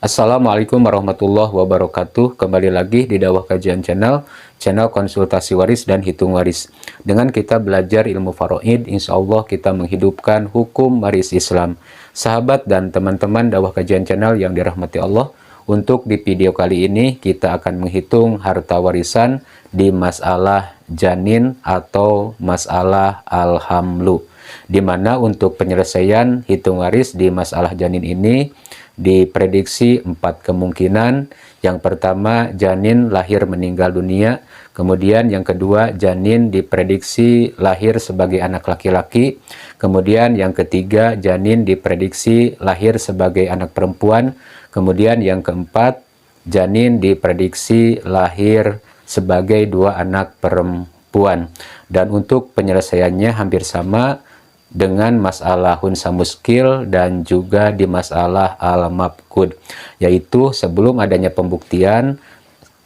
Assalamualaikum warahmatullahi wabarakatuh. Kembali lagi di Dakwah Kajian Channel konsultasi waris dan hitung waris. Dengan kita belajar ilmu faraid, insya Allah kita menghidupkan hukum waris Islam. Sahabat dan teman-teman Dakwah Kajian Channel yang dirahmati Allah, untuk di video kali ini kita akan menghitung harta warisan di masalah janin atau masalah alhamlu. Di mana untuk penyelesaian hitung waris di masalah janin ini diprediksi 4 kemungkinan. Yang pertama, janin lahir meninggal dunia. Kemudian yang kedua, janin diprediksi lahir sebagai anak laki-laki. Kemudian yang ketiga, janin diprediksi lahir sebagai anak perempuan. Kemudian yang keempat, janin diprediksi lahir sebagai 2 anak perempuan. Dan untuk penyelesaiannya hampir sama dengan masalah hunsa muskil dan juga di masalah al-mafqud, yaitu sebelum adanya pembuktian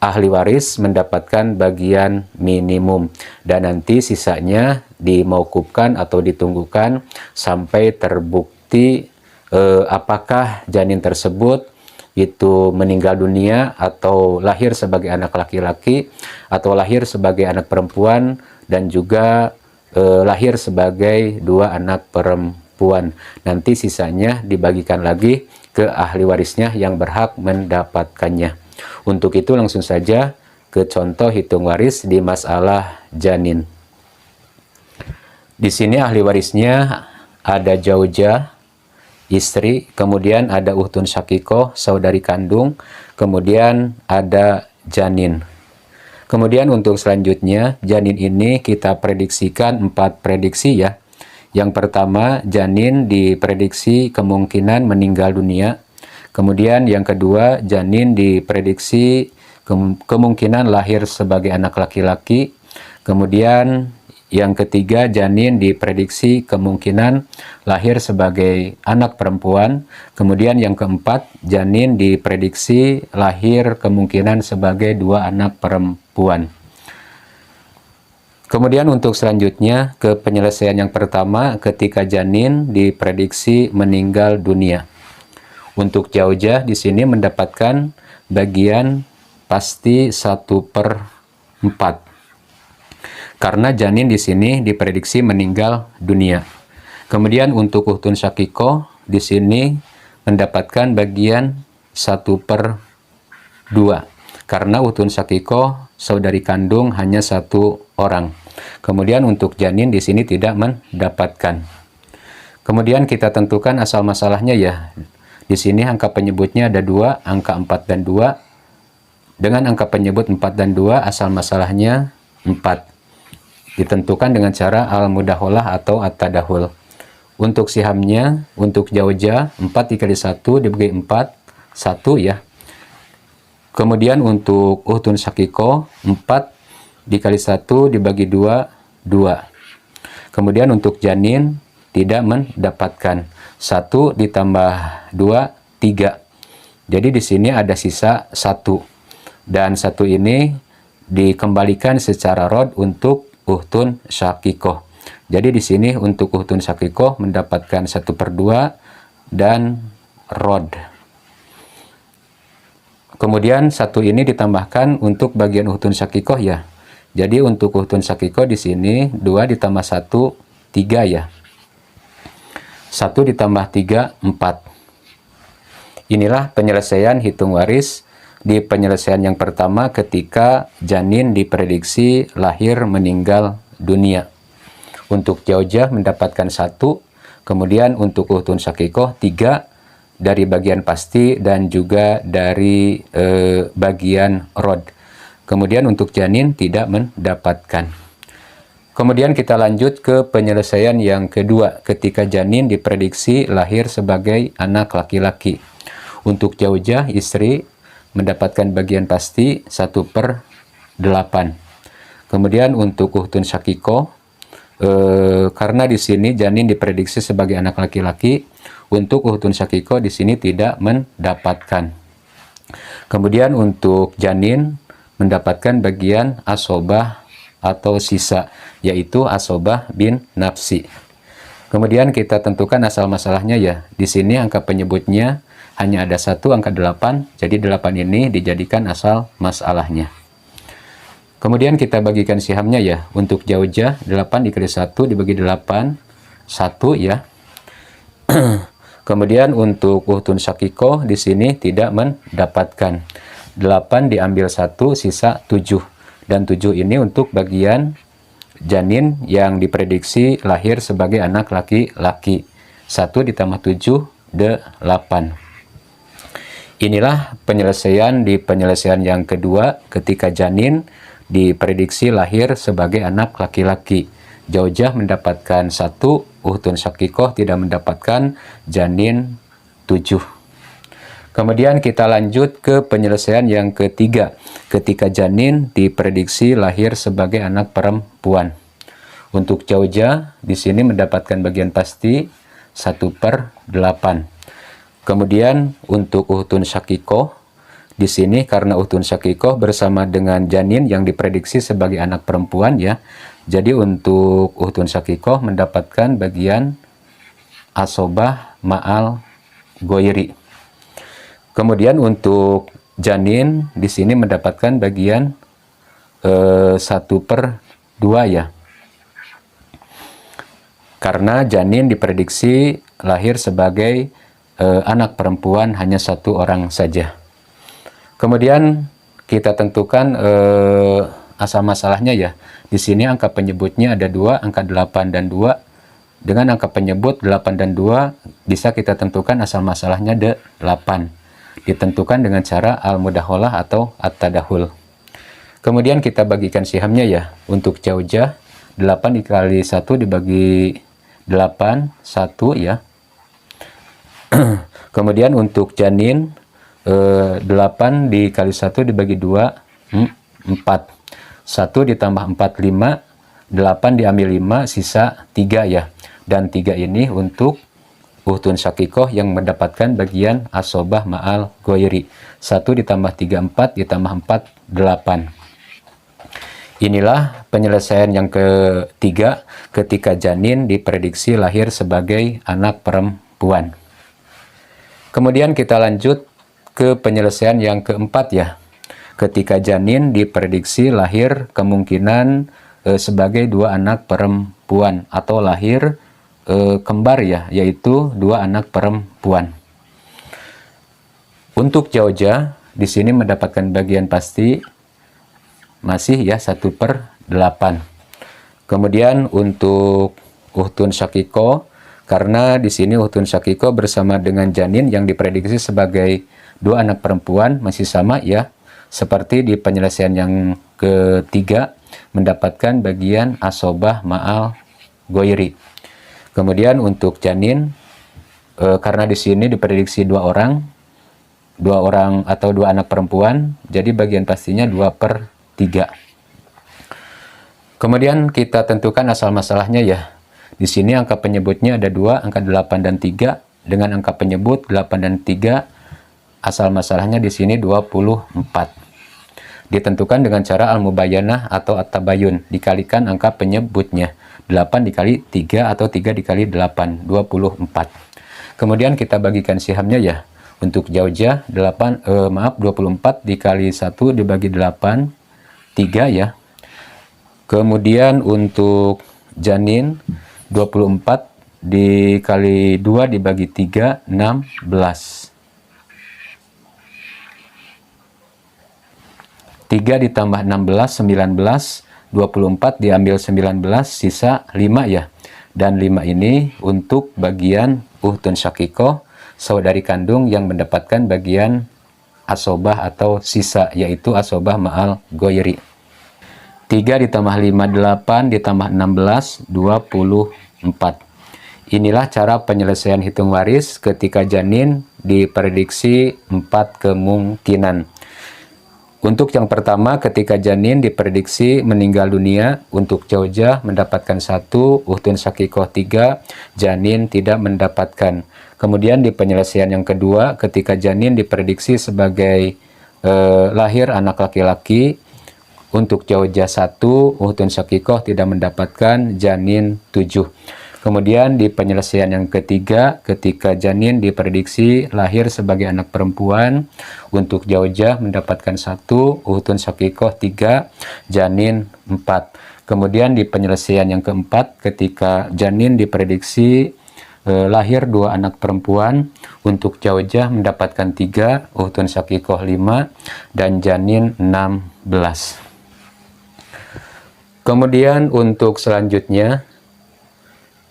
ahli waris mendapatkan bagian minimum dan nanti sisanya dimaukufkan atau ditunggukan sampai terbukti apakah janin tersebut itu meninggal dunia atau lahir sebagai anak laki-laki atau lahir sebagai anak perempuan dan juga lahir sebagai 2 anak perempuan. Nanti sisanya dibagikan lagi ke ahli warisnya yang berhak mendapatkannya. Untuk itu langsung saja ke contoh hitung waris di masalah janin. Di sini ahli warisnya ada zaujah, istri, kemudian ada ukhtun syakikoh, saudari kandung, kemudian ada janin. Kemudian untuk selanjutnya, janin ini kita prediksikan 4 prediksi ya. Yang pertama, janin diprediksi kemungkinan meninggal dunia. Kemudian yang kedua, janin diprediksi kemungkinan lahir sebagai anak laki-laki. Kemudian yang ketiga, janin diprediksi kemungkinan lahir sebagai anak perempuan. Kemudian yang keempat, janin diprediksi lahir kemungkinan sebagai 2 anak perempuan. Kemudian untuk selanjutnya ke penyelesaian yang pertama ketika janin diprediksi meninggal dunia. Untuk zaujah di sini mendapatkan bagian pasti 1/4. Karena janin di sini diprediksi meninggal dunia. Kemudian untuk ukhtun syakikoh di sini mendapatkan bagian 1/2. Karena ukhtun syakikoh saudari kandung hanya 1 orang. Kemudian untuk janin di sini tidak mendapatkan. Kemudian kita tentukan asal masalahnya ya. Di sini angka penyebutnya ada 2, angka 4 dan 2. Dengan angka penyebut 4 dan 2 asal masalahnya 4. Ditentukan dengan cara al-mudakhalah atau at-tadahul. Untuk sihamnya, untuk zaujah 4 dikali 1 dibagi 4, 1 ya. Kemudian untuk ukhtun syakikoh 4 dikali 1 dibagi 2, 2. Kemudian untuk janin tidak mendapatkan. 1 ditambah 2, 3. Jadi di sini ada sisa 1. Dan 1 ini dikembalikan secara rod untuk ukhtun syakikoh. Jadi di sini untuk ukhtun syakikoh mendapatkan 1/2 dan rod. Kemudian 1 ini ditambahkan untuk bagian ukhtun syakikoh ya. Jadi untuk ukhtun syakikoh di sini 2 ditambah 1, 3 ya. 1 ditambah 3, 4. Inilah penyelesaian hitung waris di penyelesaian yang pertama ketika janin diprediksi lahir meninggal dunia. Untuk zaujah mendapatkan 1, kemudian untuk ukhtun syakikoh 3 dari bagian pasti dan juga dari bagian rod. Kemudian untuk janin tidak mendapatkan. Kemudian kita lanjut ke penyelesaian yang kedua ketika janin diprediksi lahir sebagai anak laki-laki. Untuk zaujah istri mendapatkan bagian pasti 1/8. Kemudian untuk ukhtun syakikoh, karena di sini janin diprediksi sebagai anak laki-laki, untuk ukhtun syakikoh di sini tidak mendapatkan. Kemudian untuk janin mendapatkan bagian asobah atau sisa, yaitu asobah bin nafsi. Kemudian kita tentukan asal masalahnya ya. Di sini angka penyebutnya hanya ada satu angka 8, jadi 8 ini dijadikan asal masalahnya. Kemudian kita bagikan sihamnya ya. Untuk jaujah 8 dikali 1 dibagi 8, 1 ya. Kemudian untuk uhtun syakikoh di sini tidak mendapatkan. 8 diambil 1, sisa 7. Dan 7 ini untuk bagian janin yang diprediksi lahir sebagai anak laki-laki. 1 ditambah 7, 8. Inilah penyelesaian di penyelesaian yang kedua ketika janin diprediksi lahir sebagai anak laki-laki. Jaujah mendapatkan 1, uhtun syakikoh tidak mendapatkan, janin 7. Kemudian kita lanjut ke penyelesaian yang ketiga ketika janin diprediksi lahir sebagai anak perempuan. Untuk jaujah di sini mendapatkan bagian pasti 1/8. Kemudian untuk uhtun syakikoh di sini karena uhtun syakikoh bersama dengan janin yang diprediksi sebagai anak perempuan ya. Jadi untuk uhtun syakikoh mendapatkan bagian asobah ma'al goiri. Kemudian untuk janin di sini mendapatkan bagian 1/2 ya. Karena janin diprediksi lahir sebagai anak perempuan hanya 1 orang saja. Kemudian kita tentukan asal masalahnya ya. Di sini angka penyebutnya ada 2, angka 8 dan 2. Dengan angka penyebut 8 dan 2 bisa kita tentukan asal masalahnya 8. Ditentukan dengan cara al-mudakhalah atau at-tadahul. Kemudian kita bagikan sihamnya ya. Untuk jaujah 8 dikali 1 dibagi 8, 1 ya. Kemudian untuk janin 8 dikali 1 dibagi 2, 4. 1 ditambah 4, 5. 8 diambil 5, sisa 3 ya. Dan 3 ini untuk uhtun syakikoh yang mendapatkan bagian asobah ma'al goiri. 1 ditambah 3, 4, ditambah 4, 8. Inilah penyelesaian yang ketiga ketika janin diprediksi lahir sebagai anak perempuan. Kemudian kita lanjut ke penyelesaian yang keempat ya. Ketika janin diprediksi lahir kemungkinan sebagai 2 anak perempuan atau lahir kembar ya, yaitu 2 anak perempuan. Untuk jaujah di sini mendapatkan bagian pasti masih ya 1/8. Kemudian untuk uhtun syakikoh, karena di sini uhtun syakikoh bersama dengan janin yang diprediksi sebagai 2 anak perempuan masih sama ya, seperti di penyelesaian yang ketiga mendapatkan bagian asobah ma'al goiri. Kemudian untuk janin karena di sini diprediksi 2 orang atau 2 anak perempuan, jadi bagian pastinya 2/3. Kemudian kita tentukan asal masalahnya ya. Di sini angka penyebutnya ada 2, angka 8 dan 3. Dengan angka penyebut 8 dan 3, asal masalahnya di sini 24. Ditentukan dengan cara al-mubayyanah atau at-tabayun, dikalikan angka penyebutnya. 8 dikali 3 atau 3 dikali 8, 24. Kemudian kita bagikan sihamnya ya. Untuk jaujah 24 dikali 1 dibagi 8, 3 ya. Kemudian untuk janin 24 dikali 2 dibagi 3, 16. 3 ditambah 16, 19. 24 diambil 19, sisa 5 ya. Dan 5 ini untuk bagian uhtun syakikoh, saudari kandung yang mendapatkan bagian asobah atau sisa, yaitu asobah ma'al goiri. 3 ditambah 5, 8, ditambah 16, 24. Inilah cara penyelesaian hitung waris ketika janin diprediksi 4 kemungkinan. Untuk yang pertama, ketika janin diprediksi meninggal dunia, untuk jaujah mendapatkan 1, uhtun syakikoh 3, janin tidak mendapatkan. Kemudian di penyelesaian yang kedua, ketika janin diprediksi sebagai lahir anak laki-laki, untuk jaujah 1, uhtun syakikoh tidak mendapatkan, janin 7. Kemudian di penyelesaian yang ketiga, ketika janin diprediksi lahir sebagai anak perempuan, untuk zaujah mendapatkan 1, ukhtun syakikoh 3, janin 4. Kemudian di penyelesaian yang keempat, ketika janin diprediksi lahir 2 anak perempuan, untuk zaujah mendapatkan 3, ukhtun syakikoh 5, dan janin 16. Kemudian untuk selanjutnya,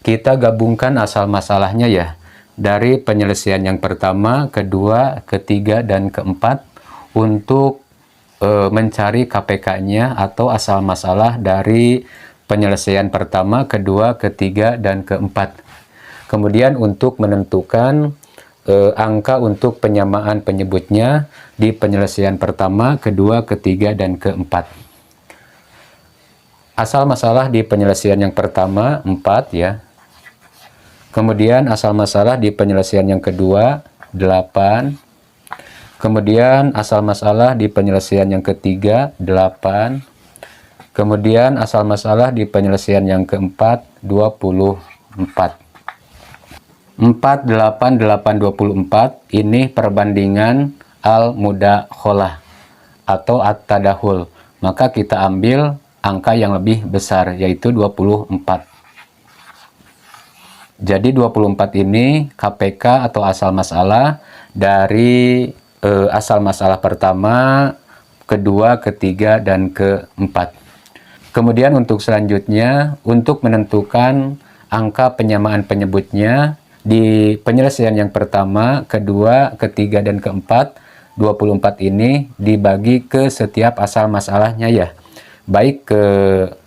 kita gabungkan asal masalahnya ya, dari penyelesaian yang pertama, kedua, ketiga, dan keempat, untuk mencari KPK-nya atau asal masalah dari penyelesaian pertama, kedua, ketiga, dan keempat. Kemudian untuk menentukan angka untuk penyamaan penyebutnya di penyelesaian pertama, kedua, ketiga, dan keempat. Asal masalah di penyelesaian yang pertama 4 ya. Kemudian asal masalah di penyelesaian yang kedua 8. Kemudian asal masalah di penyelesaian yang ketiga 8. Kemudian asal masalah di penyelesaian yang keempat 24. 4, 8, 8, 24 ini perbandingan al-mudakhalah atau at-tadahul. Maka kita ambil angka yang lebih besar, yaitu 24. Jadi 24 ini KPK atau asal masalah dari asal masalah pertama, kedua, ketiga, dan keempat. Kemudian untuk selanjutnya, untuk menentukan angka penyamaan penyebutnya di penyelesaian yang pertama, kedua, ketiga, dan keempat, 24 ini dibagi ke setiap asal masalahnya ya. Baik ke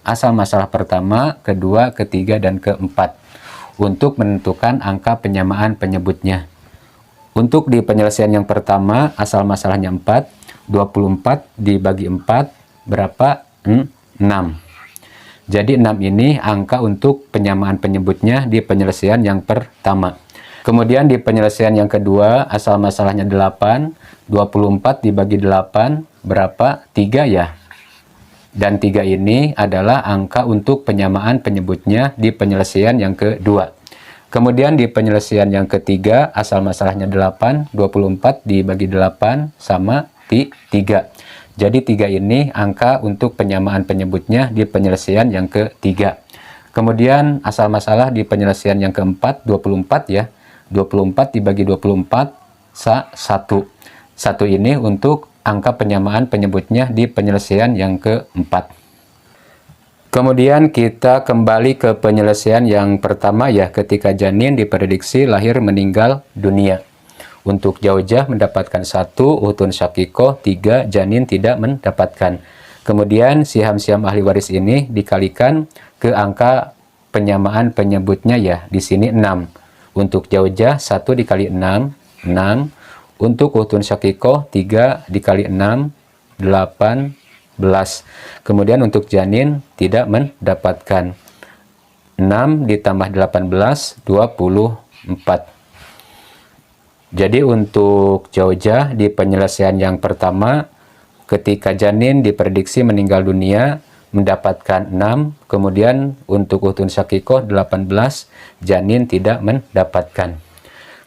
asal masalah pertama, kedua, ketiga, dan keempat, untuk menentukan angka penyamaan penyebutnya. Untuk di penyelesaian yang pertama, asal masalahnya 4, 24 dibagi 4, berapa? 6. Jadi 6 ini angka untuk penyamaan penyebutnya di penyelesaian yang pertama. Kemudian di penyelesaian yang kedua, asal masalahnya 8, 24 dibagi 8, berapa? 3 ya. Dan 3 ini adalah angka untuk penyamaan penyebutnya di penyelesaian yang kedua. Kemudian di penyelesaian yang ketiga, asal masalahnya 8, 24 dibagi 8 sama 3. Jadi 3 ini angka untuk penyamaan penyebutnya di penyelesaian yang ketiga. Kemudian asal masalah di penyelesaian yang keempat, 24 ya. 24 dibagi 24, 1. 1 ini untuk angka penyamaan penyebutnya di penyelesaian yang keempat. Kemudian kita kembali ke penyelesaian yang pertama ya, ketika janin diprediksi lahir meninggal dunia. Untuk zaujah mendapatkan 1, ukhtun syakikoh 3, janin tidak mendapatkan. Kemudian siham-siham ahli waris ini dikalikan ke angka penyamaan penyebutnya ya, di sini 6. Untuk zaujah 1 dikali 6, 6. Untuk ukhtun syakikoh 3 dikali 6, 18. Kemudian untuk janin tidak mendapatkan. 6 ditambah 18, 24. Jadi untuk zaujah di penyelesaian yang pertama, ketika janin diprediksi meninggal dunia, mendapatkan 6. Kemudian untuk ukhtun syakikoh 18, janin tidak mendapatkan.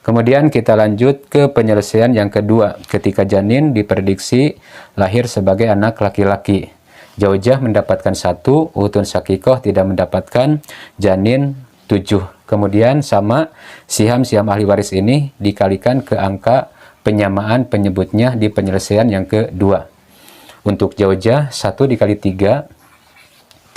Kemudian kita lanjut ke penyelesaian yang kedua, ketika janin diprediksi lahir sebagai anak laki-laki. Zaujah mendapatkan 1, ukhtun syakikoh tidak mendapatkan, janin 7. Kemudian sama siham-siham ahli waris ini dikalikan ke angka penyamaan penyebutnya di penyelesaian yang kedua. Untuk zaujah 1 dikali 3,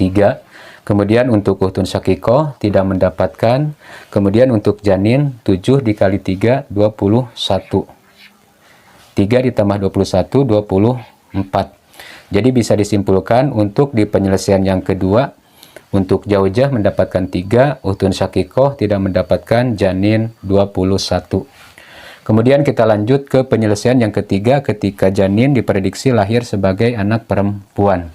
3. Kemudian untuk ukhtun syakikoh tidak mendapatkan. Kemudian untuk janin 7 dikali 3, 21. 3 ditambah 21, 24. Jadi bisa disimpulkan untuk di penyelesaian yang kedua, untuk zaujah mendapatkan 3, ukhtun syakikoh tidak mendapatkan, janin 21. Kemudian kita lanjut ke penyelesaian yang ketiga, ketika janin diprediksi lahir sebagai anak perempuan.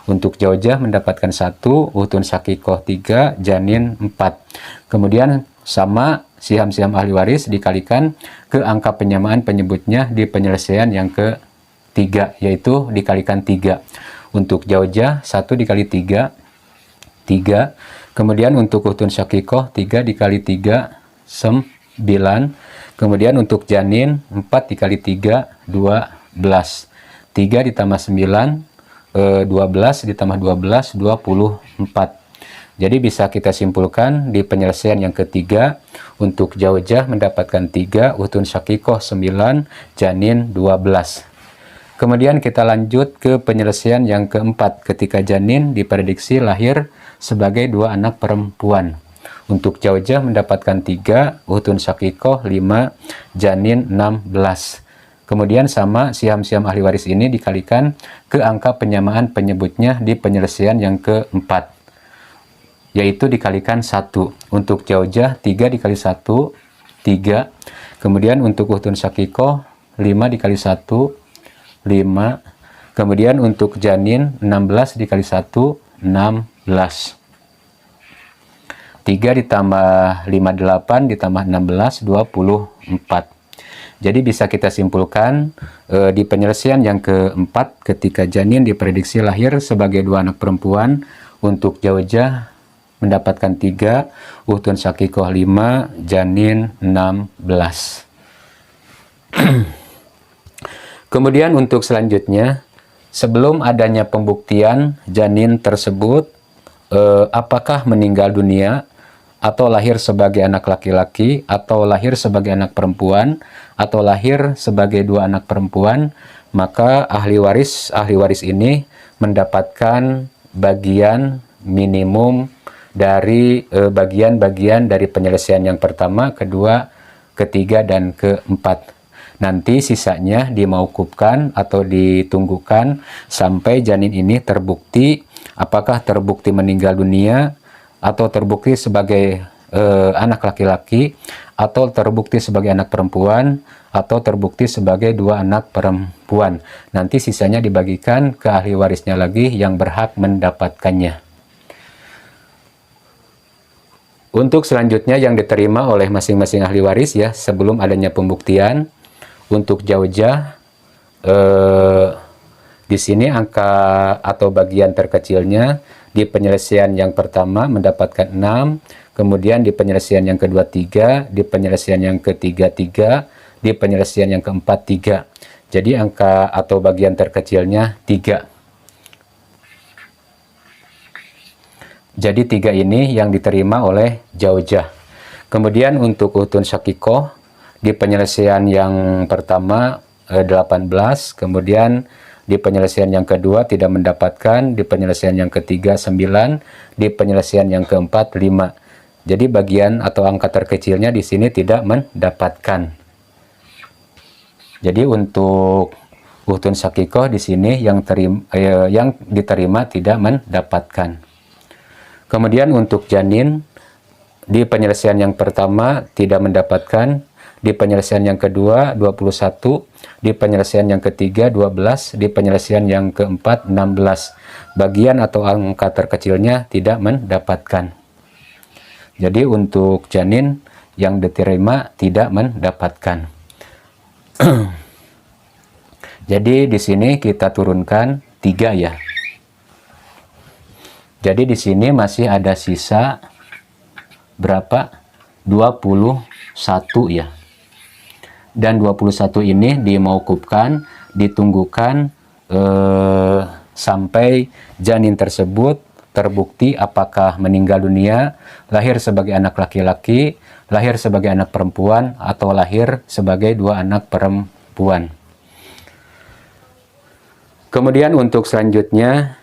Untuk zaujah mendapatkan 1, ukhtun syakikoh 3, janin 4. Kemudian sama siham-siham ahli waris dikalikan ke angka penyamaan penyebutnya di penyelesaian yang ketiga, yaitu dikalikan 3. Untuk zaujah 1 dikali 3, 3. Kemudian untuk ukhtun syakikoh 3 dikali 3 9. Kemudian untuk janin 4 dikali 3 12. 3 ditambah 9 12 ditambah 12 24. Jadi bisa kita simpulkan di penyelesaian yang ketiga, untuk zaujah mendapatkan 3, ukhtun syakikoh 9, janin 12. Kemudian kita lanjut ke penyelesaian yang keempat, ketika janin diprediksi lahir sebagai 2 anak perempuan. Untuk zaujah mendapatkan 3, ukhtun syakikoh 5, janin 16. Kemudian sama siam-siam ahli waris ini dikalikan ke angka penyamaan penyebutnya di penyelesaian yang keempat, yaitu dikalikan 1. Untuk zaujah 3 dikali 1, 3. Kemudian untuk ukhtun syakikoh 5 dikali 1, 5. Kemudian untuk janin 16 dikali 1, 16. 3 ditambah 5, 8 ditambah 16, 24. Jadi bisa kita simpulkan di penyelesaian yang keempat, ketika janin diprediksi lahir sebagai 2 anak perempuan, untuk zaujah mendapatkan 3, ukhtun syakikoh 5, janin 16. Kemudian untuk selanjutnya, sebelum adanya pembuktian janin tersebut apakah meninggal dunia atau lahir sebagai anak laki-laki atau lahir sebagai anak perempuan atau lahir sebagai 2 anak perempuan, maka ahli waris ini mendapatkan bagian minimum dari bagian-bagian dari penyelesaian yang pertama, kedua, ketiga, dan keempat. Nanti sisanya dimaukufkan atau ditunggukan sampai janin ini terbukti, apakah terbukti meninggal dunia atau terbukti sebagai anak laki-laki atau terbukti sebagai anak perempuan atau terbukti sebagai 2 anak perempuan. Nanti sisanya dibagikan ke ahli warisnya lagi yang berhak mendapatkannya. Untuk selanjutnya yang diterima oleh masing-masing ahli waris ya sebelum adanya pembuktian, untuk zaujah di sini angka atau bagian terkecilnya di penyelesaian yang pertama mendapatkan 6, kemudian di penyelesaian yang kedua 3, di penyelesaian yang ketiga 3, di penyelesaian yang keempat 3. Jadi angka atau bagian terkecilnya 3. Jadi 3 ini yang diterima oleh zaujah. Kemudian untuk ukhtun syakikoh di penyelesaian yang pertama 18, kemudian di penyelesaian yang kedua tidak mendapatkan, di penyelesaian yang ketiga 9, di penyelesaian yang keempat 5. Jadi bagian atau angka terkecilnya di sini tidak mendapatkan. Jadi untuk ukhtun syakikoh di sini yang diterima tidak mendapatkan. Kemudian untuk janin di penyelesaian yang pertama tidak mendapatkan, di penyelesaian yang kedua 21, di penyelesaian yang ketiga 12, di penyelesaian yang keempat 16. Bagian atau angka terkecilnya tidak mendapatkan. Jadi untuk janin yang diterima tidak mendapatkan. Jadi di sini kita turunkan 3 ya. Jadi di sini masih ada sisa berapa? 21 ya. Dan 21 ini dimaukufkan, ditunggukan sampai janin tersebut terbukti apakah meninggal dunia, lahir sebagai anak laki-laki, lahir sebagai anak perempuan, atau lahir sebagai 2 anak perempuan. Kemudian untuk selanjutnya,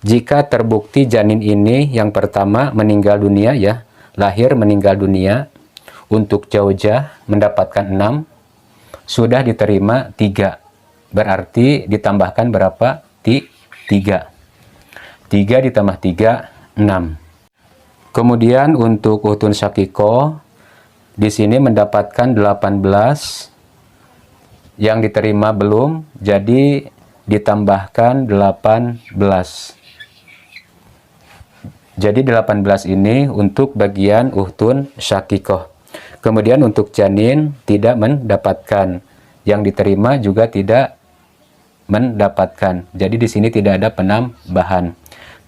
jika terbukti janin ini yang pertama meninggal dunia ya, lahir meninggal dunia, untuk zaujah mendapatkan 6, sudah diterima 3. Berarti ditambahkan berapa? 3. 3 ditambah 3, 6. Kemudian untuk ukhtun syakikoh di sini mendapatkan 18, yang diterima belum, jadi ditambahkan 18. Jadi 18 ini untuk bagian ukhtun syakikoh. Kemudian untuk janin tidak mendapatkan, yang diterima juga tidak mendapatkan. Jadi di sini tidak ada penambahan.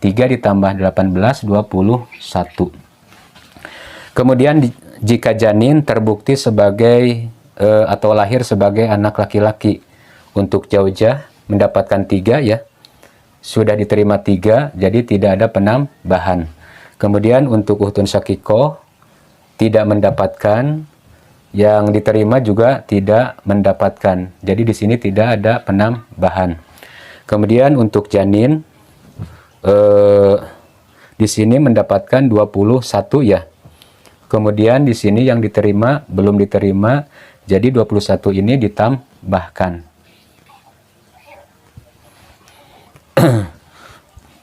3 ditambah 18, 21. Kemudian jika janin terbukti sebagai atau lahir sebagai anak laki-laki, untuk zaujah mendapatkan 3 ya, sudah diterima 3, jadi tidak ada penambahan. Kemudian untuk ukhtun syakikoh tidak mendapatkan, yang diterima juga tidak mendapatkan. Jadi di sini tidak ada penambahan. Kemudian untuk janin di sini mendapatkan 21 ya. Kemudian di sini yang diterima belum diterima, jadi 21 ini ditambahkan.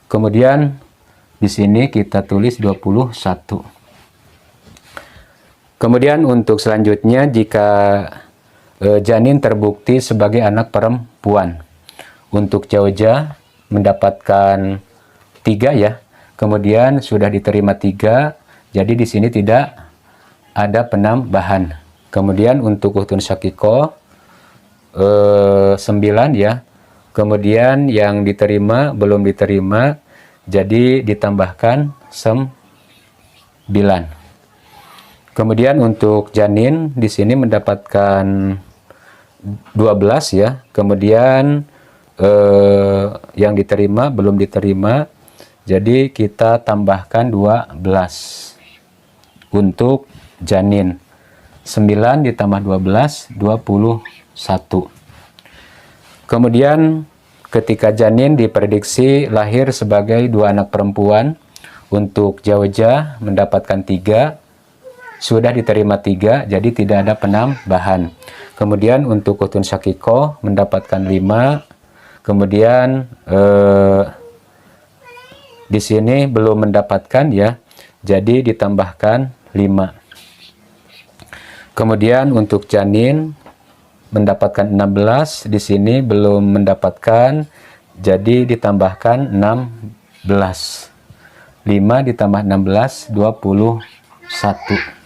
Kemudian di sini kita tulis 21. Kemudian untuk selanjutnya, jika janin terbukti sebagai anak perempuan, untuk zaujah mendapatkan 3 ya. Kemudian sudah diterima 3, jadi di sini tidak ada penambahan. Kemudian untuk ukhtun syakikoh 9 ya. Kemudian yang diterima belum diterima, jadi ditambahkan 9. Kemudian untuk janin di sini mendapatkan 12 ya. Kemudian yang diterima belum diterima, jadi kita tambahkan 12 untuk janin. 9 ditambah 12, 21. Kemudian ketika janin diprediksi lahir sebagai 2 anak perempuan, untuk zaujah mendapatkan 3, sudah diterima 3, jadi tidak ada penambahan. Kemudian untuk ukhtun syakikoh mendapatkan 5, kemudian di sini belum mendapatkan ya, jadi ditambahkan 5. Kemudian untuk janin mendapatkan 16, di sini belum mendapatkan, jadi ditambahkan 16. 5 ditambah 16, 21.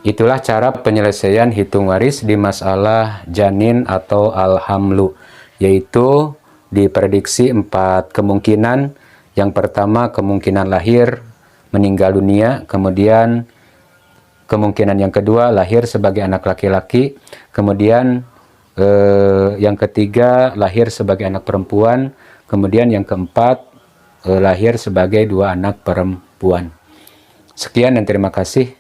Itulah cara penyelesaian hitung waris di masalah janin atau al-hamlu, yaitu diprediksi 4 kemungkinan. Yang pertama kemungkinan lahir, meninggal dunia. Kemudian kemungkinan yang kedua lahir sebagai anak laki-laki. Kemudian yang ketiga lahir sebagai anak perempuan. Kemudian yang keempat lahir sebagai 2 anak perempuan. Sekian dan terima kasih.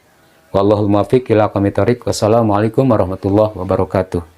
Wallahul muwaffiq ila aqwamit thoriq. Wassalamualaikum warahmatullahi wabarakatuh.